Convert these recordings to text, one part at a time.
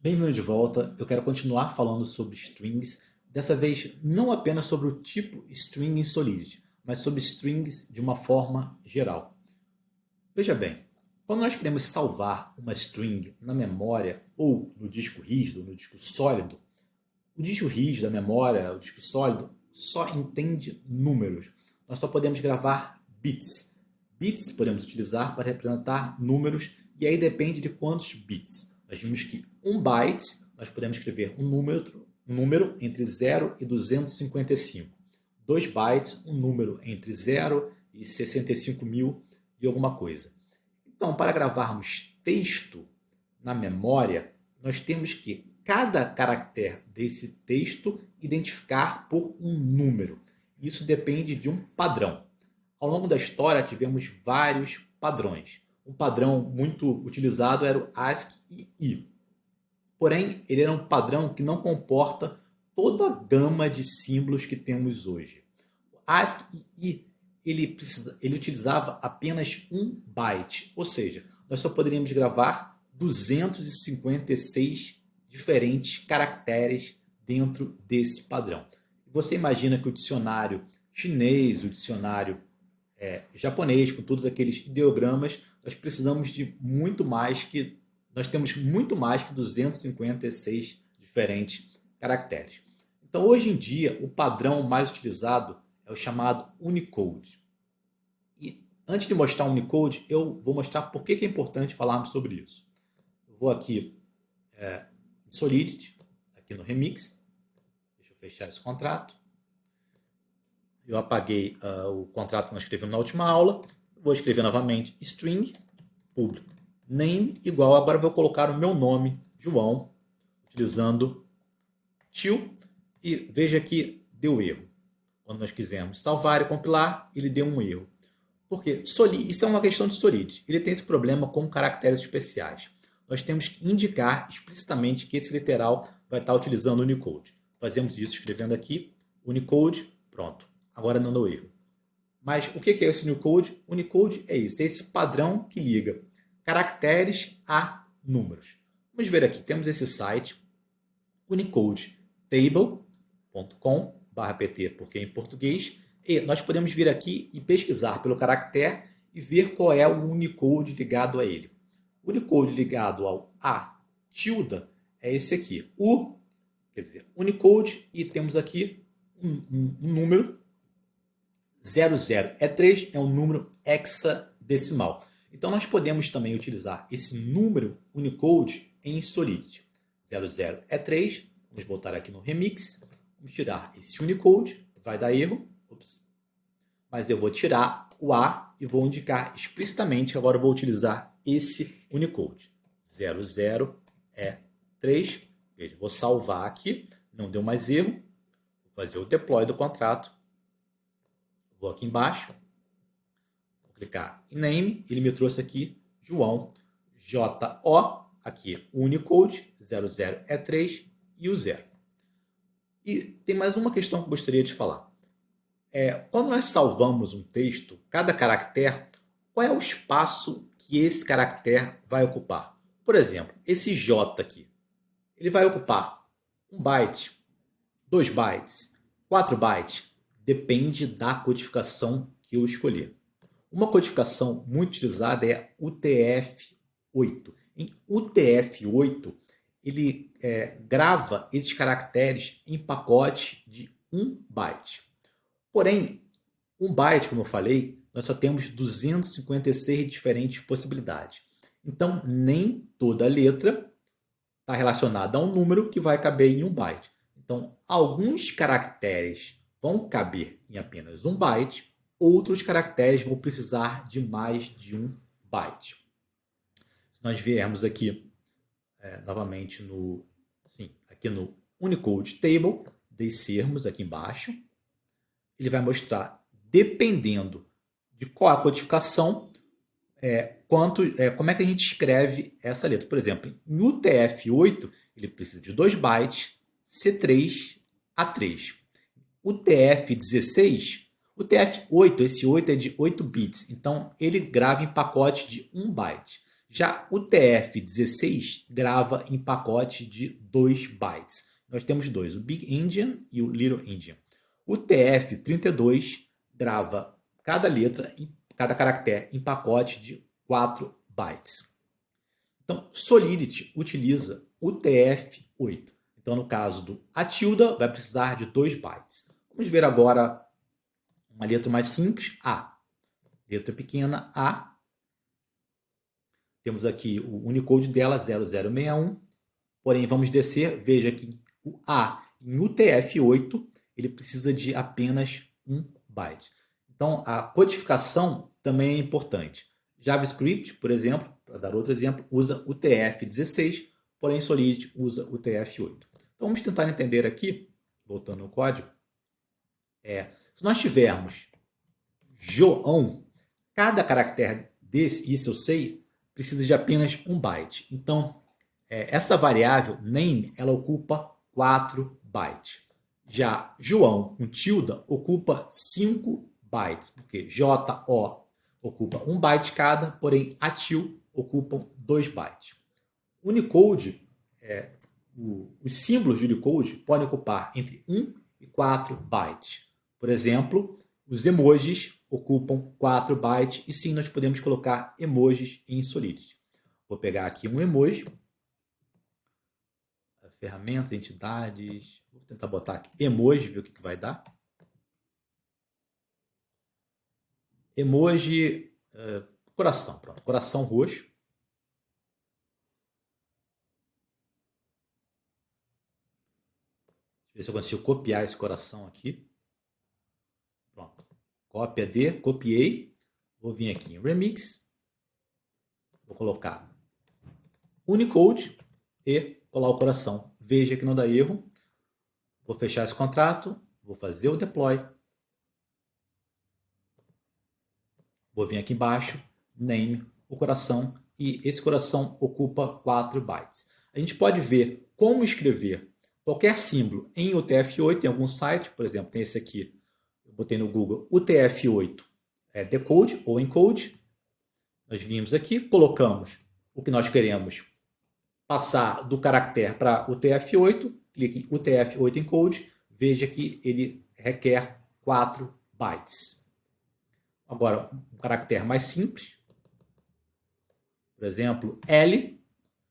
Bem-vindo de volta. Eu quero continuar falando sobre strings, dessa vez não apenas sobre o tipo string em Solidity, mas sobre strings de uma forma geral. Veja bem, quando nós queremos salvar uma string na memória ou no disco rígido, no disco sólido, o disco rígido, a memória, o disco sólido, só entende números. Nós só podemos gravar bits. Bits podemos utilizar para representar números e aí depende de quantos bits. Nós vimos que 1 byte nós podemos escrever um número entre 0 e 255. 2 bytes, um número entre 0 e 65 mil e alguma coisa. Então, para gravarmos texto na memória, nós temos que cada caractere desse texto identificar por um número. Isso depende de um padrão. Ao longo da história, tivemos vários padrões. Um padrão muito utilizado era o ASCII e I. Porém, ele era um padrão que não comporta toda a gama de símbolos que temos hoje. O ASCII e I ele utilizava apenas 1 byte, ou seja, nós só poderíamos gravar 256 diferentes caracteres dentro desse padrão. Você imagina que o dicionário chinês, o dicionário japonês, com todos aqueles ideogramas, nós precisamos de muito mais que... Nós temos muito mais que 256 diferentes caracteres. Então, hoje em dia, o padrão mais utilizado é o chamado Unicode. E antes de mostrar o Unicode, eu vou mostrar por que é importante falarmos sobre isso. Eu vou aqui em Solidity, aqui no Remix. Deixa eu fechar esse contrato. Eu apaguei o contrato que nós escrevemos na última aula. Vou escrever novamente string público name igual. Agora eu vou colocar o meu nome, João, utilizando til. E veja que deu erro. Quando nós quisermos salvar e compilar, ele deu um erro. Porque isso é uma questão de Solidity. Ele tem esse problema com caracteres especiais. Nós temos que indicar explicitamente que esse literal vai estar utilizando o Unicode. Fazemos isso escrevendo aqui Unicode, pronto. Agora não deu erro. Mas o que é esse Unicode? Unicode é isso, é esse padrão que liga caracteres a números. Vamos ver aqui, temos esse site, unicodetable.com/pt, porque é em português, e nós podemos vir aqui e pesquisar pelo caractere e ver qual é o Unicode ligado a ele. O Unicode ligado ao A tilde é esse aqui, quer dizer, Unicode, e temos aqui um número 00. 3 é um número hexadecimal. Então, nós podemos também utilizar esse número Unicode em Solidity. 00 é 3. Vamos voltar aqui no Remix. Vamos tirar esse Unicode. Vai dar erro. Ups. Mas eu vou tirar o A e vou indicar explicitamente que agora eu vou utilizar esse Unicode. 00 é 3. Veja, vou salvar aqui. Não deu mais erro. Vou fazer o deploy do contrato. Vou aqui embaixo. Clicar em name, ele me trouxe aqui João, J-O, aqui o Unicode, 00 é 3 e o 0. E tem mais uma questão que eu gostaria de falar. Quando nós salvamos um texto, cada caractere, qual é o espaço que esse caractere vai ocupar? Por exemplo, esse J aqui, ele vai ocupar 1 byte, 2 bytes, 4 bytes, depende da codificação que eu escolher. Uma codificação muito utilizada é UTF-8. Em UTF-8, ele grava esses caracteres em pacote de 1 byte. Porém, 1 byte, como eu falei, nós só temos 256 diferentes possibilidades. Então, nem toda letra está relacionada a um número que vai caber em 1 byte. Então, alguns caracteres vão caber em apenas 1 byte, outros caracteres vão precisar de mais de 1 byte. Se nós viermos aqui, novamente, aqui no Unicode Table, descermos aqui embaixo, ele vai mostrar, dependendo de qual a codificação, como é que a gente escreve essa letra. Por exemplo, em UTF-8, ele precisa de 2 bytes, C3, A3. UTF-16... O TF8, esse 8 é de 8 bits, então ele grava em pacote de 1 byte. Já o TF-16 grava em pacote de 2 bytes. Nós temos dois, o Big Endian e o Little Endian. O TF-32 grava cada letra, cada caractere em pacote de 4 bytes. Então, Solidity utiliza o TF-8. Então, no caso do A tilde, vai precisar de 2 bytes. Vamos ver agora uma letra mais simples, A. Letra pequena, A. Temos aqui o Unicode dela, 0061. Porém, vamos descer. Veja que o A em UTF-8 ele precisa de apenas 1 byte. Então, a codificação também é importante. JavaScript, por exemplo, para dar outro exemplo, usa o TF-16, porém Solidity usa o TF-8. Então, vamos tentar entender aqui, voltando ao código. Se nós tivermos João, cada caractere desse, isso eu sei, precisa de apenas 1 byte. Então, essa variável name, ela ocupa 4 bytes. Já João com tilde ocupa 5 bytes, porque JO ocupa 1 byte cada, porém ATIL ocupam 2 bytes. Unicode, os símbolos de Unicode podem ocupar entre 1 e 4 bytes. Por exemplo, os emojis ocupam 4 bytes e sim, nós podemos colocar emojis em Solidity. Vou pegar aqui um emoji. Ferramentas, entidades. Vou tentar botar aqui emoji, ver o que vai dar. Emoji, coração, pronto. Coração roxo. Deixa eu ver se eu consigo copiar esse coração aqui. Pronto. Cópia de, copiei. Vou vir aqui em Remix. Vou colocar Unicode e colar o coração. Veja que não dá erro. Vou fechar esse contrato. Vou fazer o deploy. Vou vir aqui embaixo, name, o coração, e esse coração ocupa 4 bytes. A gente pode ver como escrever qualquer símbolo em UTF-8 em algum site, por exemplo, tem esse aqui, eu botei no Google, UTF-8 decode ou encode. Nós vimos aqui, colocamos o que nós queremos passar do caractere para UTF-8, clique em UTF-8 encode, veja que ele requer 4 bytes. Agora, um caractere mais simples, por exemplo, L,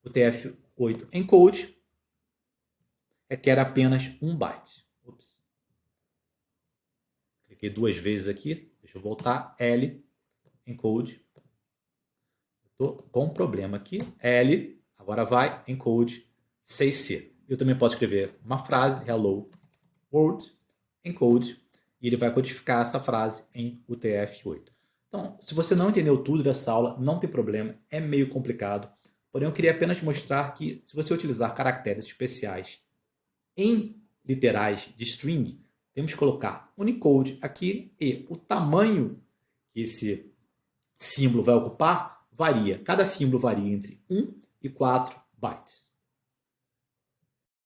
o TF-8 encode, requer apenas 1 byte. Ups. Cliquei 2 vezes aqui, deixa eu voltar, L, encode. Estou com um problema aqui, L, agora vai, encode 6C. Eu também posso escrever uma frase, hello world, encode, e ele vai codificar essa frase em UTF-8. Então, se você não entendeu tudo dessa aula, não tem problema, é meio complicado. Porém, eu queria apenas mostrar que se você utilizar caracteres especiais em literais de string, temos que colocar Unicode aqui e o tamanho que esse símbolo vai ocupar varia. Cada símbolo varia entre 1 e 4 bytes.